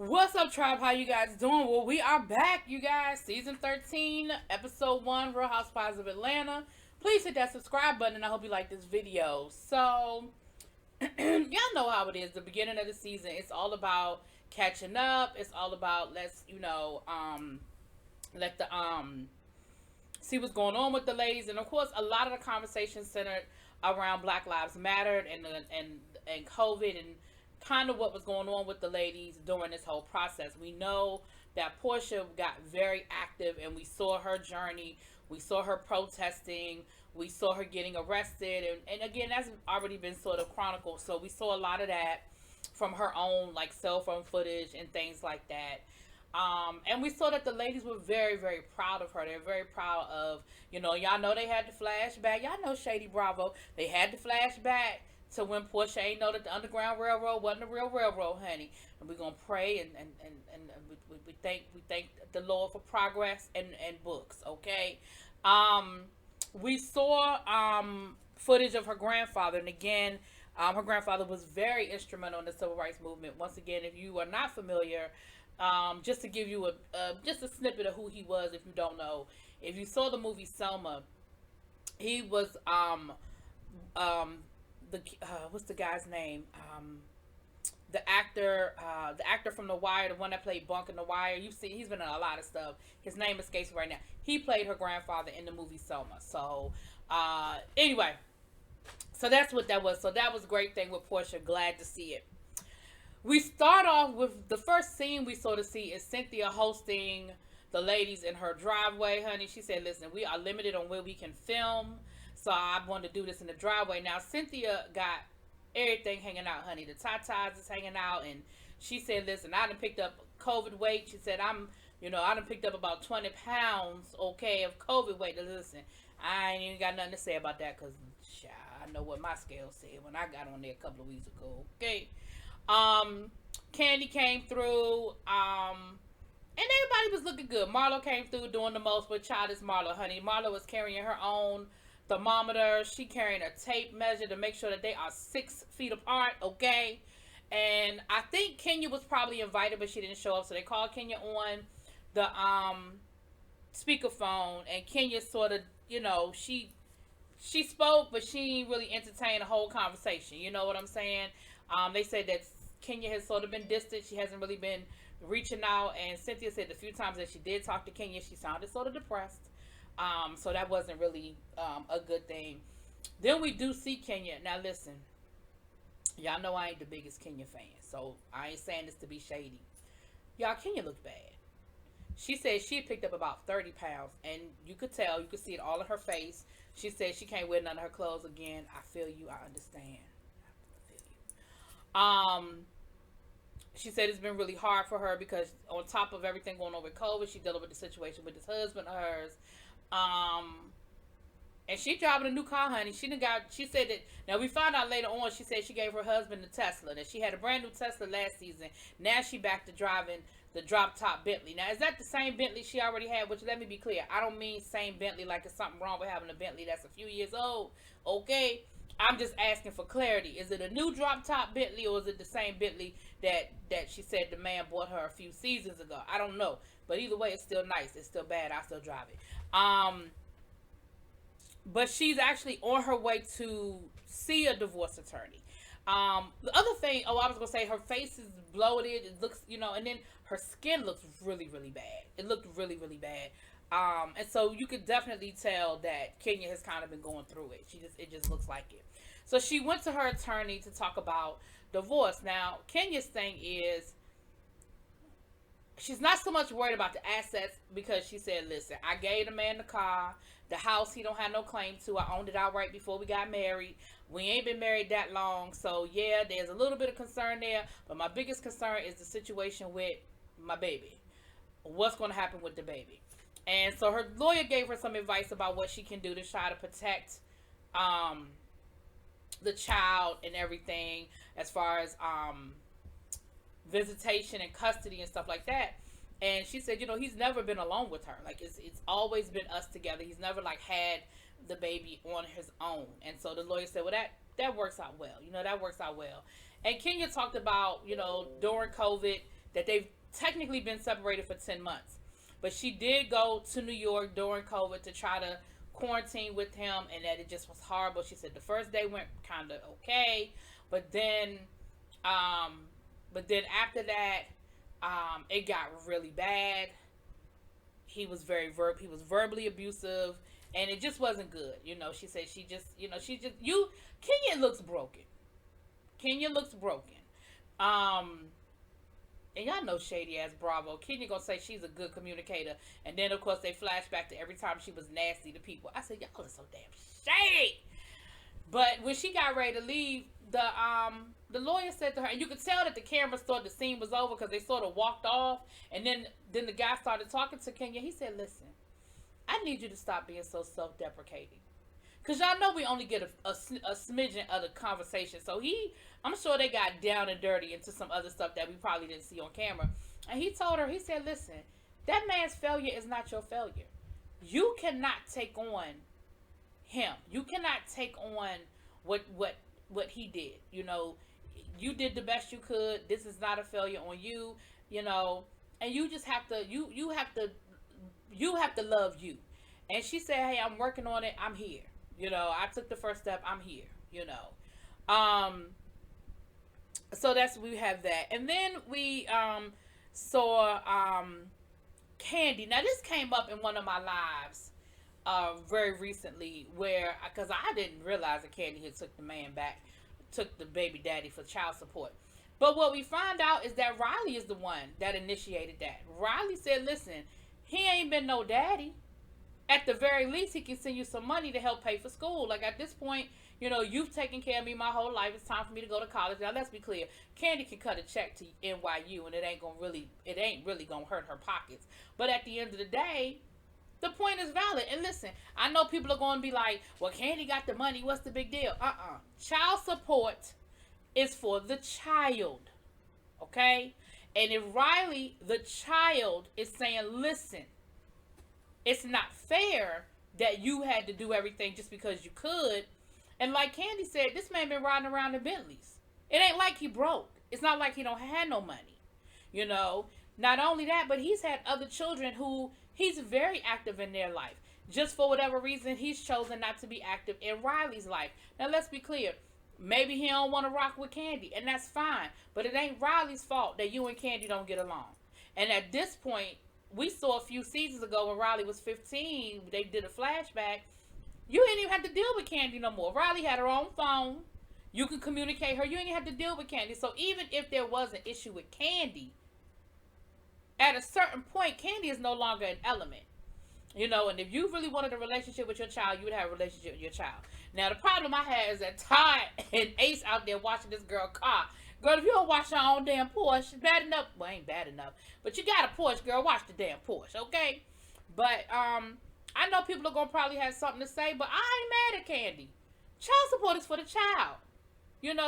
What's up, tribe? How you guys doing? Well, we are back, you guys. Season 13, episode 1, Real Housewives of Atlanta. Please hit that subscribe button, and I hope you like this video. So, y'all know how it is. The beginning of the season, it's all about catching up. It's all about let the see what's going on with the ladies, and of course, a lot of the conversation centered around Black Lives Matter and COVID and kind of what was going on with the ladies during this whole process. We know that Portia got very active, and we saw her journey. We saw her protesting. We saw her getting arrested, and again, that's already been sort of chronicled. So we saw a lot of that from her own like cell phone footage and things like that. And we saw that the ladies were very, very proud of her. They're very proud of, y'all know they had the flashback. Y'all know Shady Bravo. They had the flashback to when Portia ain't know that the Underground Railroad wasn't a real railroad, honey. And we're gonna pray and we thank the Lord for progress and books, okay? We saw footage of her grandfather, and again, her grandfather was very instrumental in the civil rights movement. Once again, if you are not familiar, just to give you just a snippet of who he was, if you don't know, if you saw the movie Selma, he was what's the guy's name? The actor from The Wire, the one that played Bunk in The Wire. You see, he's been in a lot of stuff. His name escapes me right now. He played her grandfather in the movie Selma. So, anyway, so that's what that was. So that was a great thing with Portia. Glad to see it. We start off with the first scene we sort of see is Cynthia hosting the ladies in her driveway, honey. She said, listen, we are limited on where we can film, so I want to do this in the driveway. Now, Cynthia got everything hanging out, honey. The tatas is hanging out, and she said, listen, I done picked up COVID weight. She said, I done picked up about 20 pounds, okay, of COVID weight. Listen, I ain't even got nothing to say about that, because I know what my scale said when I got on there a couple of weeks ago, okay? Candy came through, and everybody was looking good. Marlo came through doing the most, but child is Marlo, honey. Marlo was carrying her own thermometer. She carrying a tape measure to make sure that they are 6 feet apart, okay? And I think Kenya was probably invited, but she didn't show up, so they called Kenya on the speakerphone, and Kenya sort of, she spoke, but she didn't really entertain the whole conversation. You know what I'm saying? They said that Kenya has sort of been distant. She hasn't really been reaching out. And Cynthia said the few times that she did talk to Kenya, she sounded sort of depressed. So that wasn't really a good thing. Then we do see Kenya. Now listen, y'all know I ain't the biggest Kenya fan, so I ain't saying this to be shady. Y'all, Kenya looked bad. She said she picked up about 30 pounds, and you could tell, you could see it all in her face. She said she can't wear none of her clothes again. I feel you. I understand. She said it's been really hard for her because on top of everything going on with COVID, she's dealing with the situation with this husband of hers. And she driving a new car, honey. She said that, now we found out later on, she said she gave her husband a Tesla. That she had a brand new Tesla last season. Now she back to driving the drop top Bentley. Now, is that the same Bentley she already had? Which, let me be clear, I don't mean same Bentley like it's something wrong with having a Bentley that's a few years old. Okay? I'm just asking for clarity. Is it a new drop top Bentley, or is it the same Bentley that she said the man bought her a few seasons ago? I don't know. But either way, it's still nice. It's still bad. I still drive it. But she's actually on her way to see a divorce attorney. The other thing, I was going to say, her face is bloated. It looks, and then her skin looks really, really bad. It looked really, really bad. And so you could definitely tell that Kenya has kind of been going through it. It just looks like it. So she went to her attorney to talk about divorce. Now, Kenya's thing is, she's not so much worried about the assets, because she said, listen, I gave the man the car, the house he don't have no claim to. I owned it outright before we got married. We ain't been married that long. So yeah, there's a little bit of concern there, but my biggest concern is the situation with my baby. What's going to happen with the baby? And so her lawyer gave her some advice about what she can do to try to protect the child and everything, as far as visitation and custody and stuff like that. And she said, he's never been alone with her. Like, it's always been us together. He's never like had the baby on his own. And so the lawyer said, well, that works out well. That works out well. And Kenya talked about, during COVID, that they've technically been separated for 10 months. But she did go to New York during COVID to try to quarantine with him, and that it just was horrible. She said the first day went kind of okay, but then after that, it got really bad. He was verbally abusive, and it just wasn't good. She said Kenya looks broken. Kenya looks broken. And y'all know shady ass Bravo. Kenya gonna say she's a good communicator, and then of course they flash back to every time she was nasty to people. I said, y'all are so damn shady. But when she got ready to leave, the lawyer said to her, and you could tell that the cameras thought the scene was over because they sort of walked off, and then the guy started talking to Kenya. He said, listen, I need you to stop being so self-deprecating. Because y'all know we only get a smidgen of the conversation. So I'm sure they got down and dirty into some other stuff that we probably didn't see on camera. And he told her, he said, listen, that man's failure is not your failure. You cannot take on him. You cannot take on what he did. You did the best you could. This is not a failure on you, and you just have to, you have to love you. And she said, hey, I'm working on it. I'm here. I took the first step. I'm here, so we have that. And then we, saw, Candy. Now this came up in one of my lives, very recently because I didn't realize that Candy had took the baby daddy for child support. But what we find out is that Riley is the one that initiated that. Riley said, listen, he ain't been no daddy. At the very least, he can send you some money to help pay for school. Like at this point, you've taken care of me my whole life. It's time for me to go to college. Now let's be clear. Candy can cut a check to NYU and it ain't really gonna hurt her pockets. But at the end of the day, the point is valid. And listen, I know people are going to be like, well, Candy got the money. What's the big deal? Child support is for the child. Okay? And if Riley, the child, is saying, listen, it's not fair that you had to do everything just because you could. And like Candy said, this man been riding around in Bentleys. It ain't like he broke. It's not like he don't have no money. Not only that, but he's had other children who he's very active in their life. Just for whatever reason, he's chosen not to be active in Riley's life. Now, let's be clear. Maybe he don't want to rock with Candy, and that's fine. But it ain't Riley's fault that you and Candy don't get along. And at this point, we saw a few seasons ago when Riley was 15, they did a flashback. You didn't even have to deal with Candy no more. Riley had her own phone. You could communicate her. You didn't have to deal with Candy. So even if there was an issue with Candy, at a certain point, Candy is no longer an element. And if you really wanted a relationship with your child, you would have a relationship with your child. Now, the problem I had is that Todd and Ace out there watching this girl car. Girl, if you don't wash your own damn Porsche, bad enough. Well, ain't bad enough. But you got a Porsche, girl. Wash the damn Porsche, okay? But, I know people are going to probably have something to say, but I ain't mad at Candy. Child support is for the child.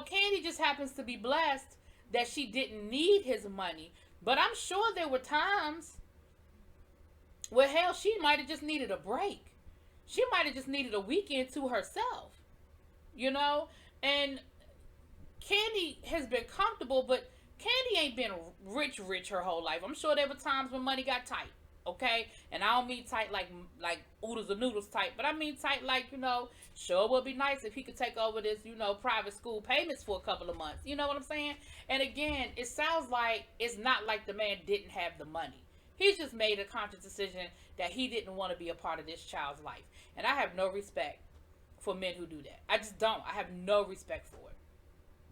Candy just happens to be blessed that she didn't need his money. But I'm sure there were times where, hell, she might have just needed a break. She might have just needed a weekend to herself. And Candy has been comfortable, but Candy ain't been rich her whole life. I'm sure there were times when money got tight. Okay? And I don't mean tight like oodles and noodles tight, but I mean tight like, sure it would be nice if he could take over this, private school payments for a couple of months. You know what I'm saying? And again, it sounds like it's not like the man didn't have the money. He's just made a conscious decision that he didn't want to be a part of this child's life. And I have no respect for men who do that. I just don't. I have no respect for it.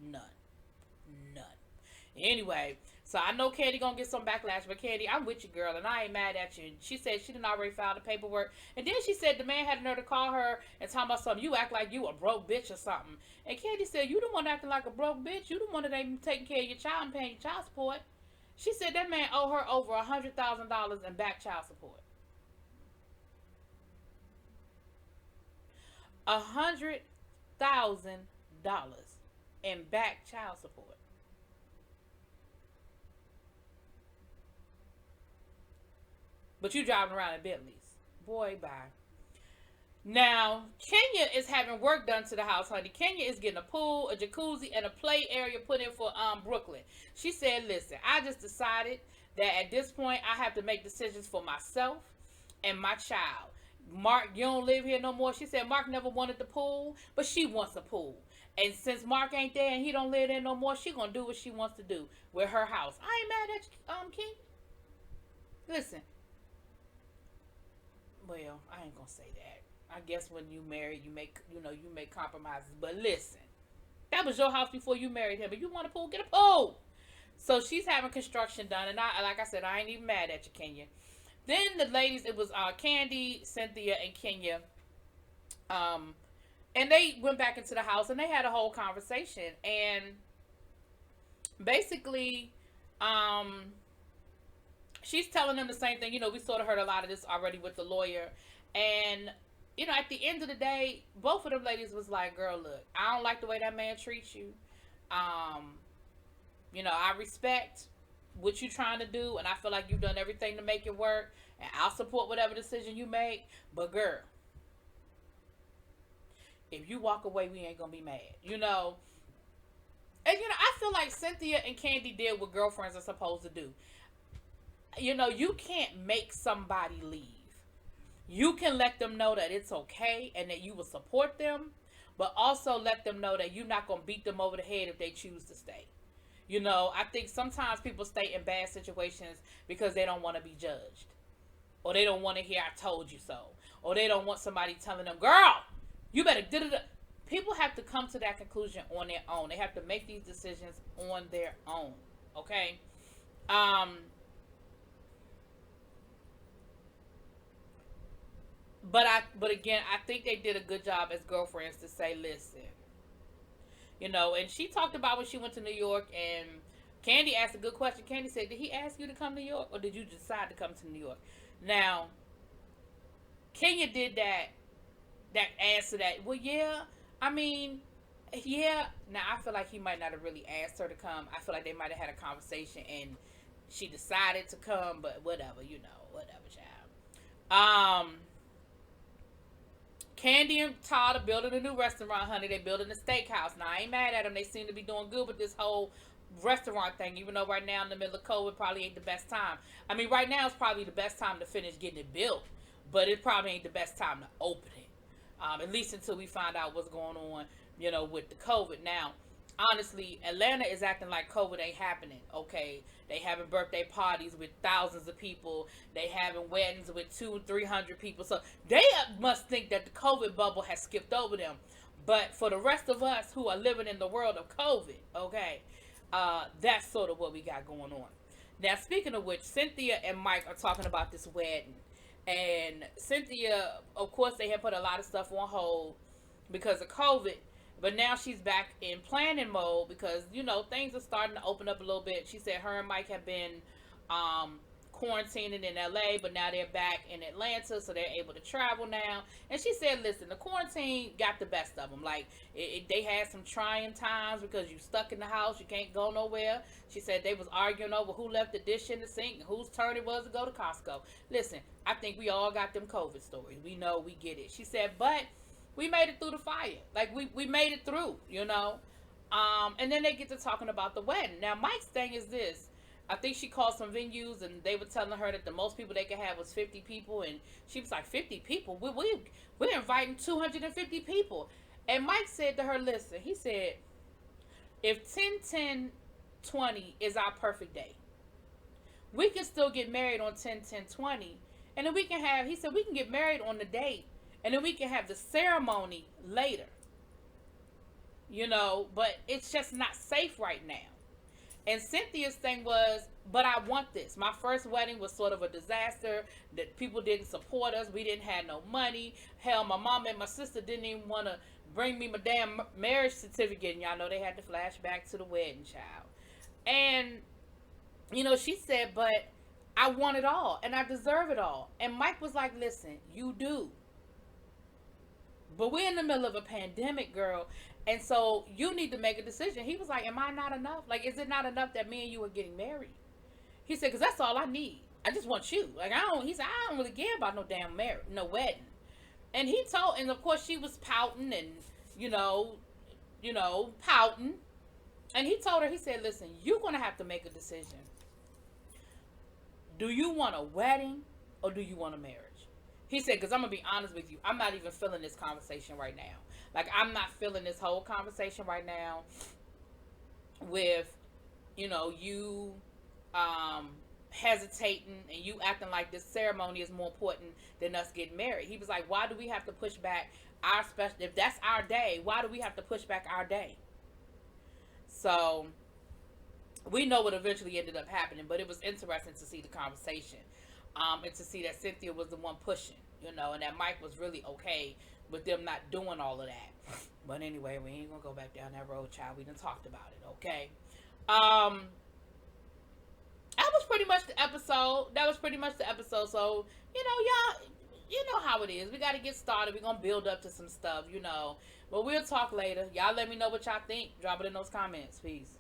None. Anyway, so I know Candy gonna get some backlash, but Candy, I'm with you, girl, and I ain't mad at you. She said she done already filed the paperwork, and then she said the man had the nerve to call her and talk about something. You act like you a broke bitch or something. And Candy said, you the one acting like a broke bitch. You the one that ain't taking care of your child and paying your child support. She said that man owe her over $100,000 in back child support. $100,000 in back child support. But you driving around in Bentleys. Boy, bye. Now, Kenya is having work done to the house, honey. Kenya is getting a pool, a jacuzzi, and a play area put in for Brooklyn. She said, listen, I just decided that at this point I have to make decisions for myself and my child. Mark, you don't live here no more. She said Mark never wanted the pool, but she wants a pool. And since Mark ain't there and he don't live there no more, she gonna do what she wants to do with her house. I ain't mad at you, King. Listen. Well, I ain't gonna say that. I guess when you married, you make compromises. But listen, that was your house before you married him. If you want a pool, get a pool. So she's having construction done, and like I said, I ain't even mad at you, Kenya. Then the ladies, it was Candy, Cynthia, and Kenya. And they went back into the house and they had a whole conversation. And basically, she's telling them the same thing. We sort of heard a lot of this already with the lawyer. And, at the end of the day, both of them ladies was like, girl, look, I don't like the way that man treats you. I respect what you're trying to do, and I feel like you've done everything to make it work, and I'll support whatever decision you make. But girl, if you walk away, we ain't gonna be mad, And I feel like Cynthia and Candy did what girlfriends are supposed to do. You can't make somebody leave. You can let them know that it's okay and that you will support them, but also let them know that you're not gonna beat them over the head if they choose to stay. I think sometimes people stay in bad situations because they don't want to be judged. Or they don't want to hear, I told you so. Or they don't want somebody telling them, girl, you better da-da-da. People have to come to that conclusion on their own. They have to make these decisions on their own. Okay? But again, I think they did a good job as girlfriends to say, listen. And she talked about when she went to New York, and Candy asked a good question. Candy said, did he ask you to come to New York, or did you decide to come to New York? Now, Kenya did that answer that, well, yeah, yeah. Now, I feel like he might not have really asked her to come. I feel like they might have had a conversation, and she decided to come, but whatever, whatever, child. Candy and Todd are building a new restaurant, honey. They're building a steakhouse. Now, I ain't mad at them. They seem to be doing good with this whole restaurant thing, even though right now in the middle of COVID probably ain't the best time. Right now is probably the best time to finish getting it built, but it probably ain't the best time to open it. At least until we find out what's going on, with the COVID. Now, honestly, Atlanta is acting like COVID ain't happening, okay? They having birthday parties with thousands of people. They having weddings with 200-300 people. So they must think that the COVID bubble has skipped over them. But for the rest of us who are living in the world of COVID, okay, that's sort of what we got going on. Now, speaking of which, Cynthia and Mike are talking about this wedding. And Cynthia, of course, they had put a lot of stuff on hold because of COVID. But now she's back in planning mode because, things are starting to open up a little bit. She said her and Mike have been quarantining in LA, but now they're back in Atlanta, so they're able to travel now. And she said, listen, the quarantine got the best of them. Like, they had some trying times because you stuck in the house, you can't go nowhere. She said they was arguing over who left the dish in the sink and whose turn it was to go to Costco. Listen, I think we all got them COVID stories. We know, we get it. She said, but we made it through the fire. Like, we made it through, And then they get to talking about the wedding. Now, Mike's thing is this. I think she called some venues, and they were telling her that the most people they could have was 50 people. And she was like, 50 people? We're inviting 250 people. And Mike said to her, listen, he said, if 10-10-20 is our perfect day, we can still get married on 10-10-20. And then we can have, he said, we can get married on the date. And then we can have the ceremony later. But it's just not safe right now. And Cynthia's thing was, but I want this. My first wedding was sort of a disaster. That people didn't support us. We didn't have no money. Hell, my mom and my sister didn't even want to bring me my damn marriage certificate. And y'all know they had to flash back to the wedding, child. And, she said, but I want it all. And I deserve it all. And Mike was like, listen, you do. But we're in the middle of a pandemic, girl. And so you need to make a decision. He was like, am I not enough? Like, is it not enough that me and you are getting married? He said, because that's all I need. I just want you. Like, he said, I don't really care about no damn marriage, no wedding. And he told, and of course she was pouting and, pouting. And he told her, he said, listen, you're going to have to make a decision. do you want a wedding or do you want a marriage? He said, because I'm going to be honest with you, I'm not even feeling this conversation right now. Like, I'm not feeling this whole conversation right now with, you know, you hesitating and you acting like this ceremony is more important than us getting married. He was like, why do we have to push back our special, if that's our day, why do we have to push back our day? So we know what eventually ended up happening, but it was interesting to see the conversation, and to see that Cynthia was the one pushing, you know, and that Mike was really okay with them not doing all of that. But anyway, we ain't gonna go back down that road, child. We done talked about it, okay? That was pretty much the episode. So, you know, y'all, you know how it is. We got to get started. We're going to build up to some stuff, you know. But we'll talk later. Y'all let me know what y'all think. Drop it in those comments. Peace.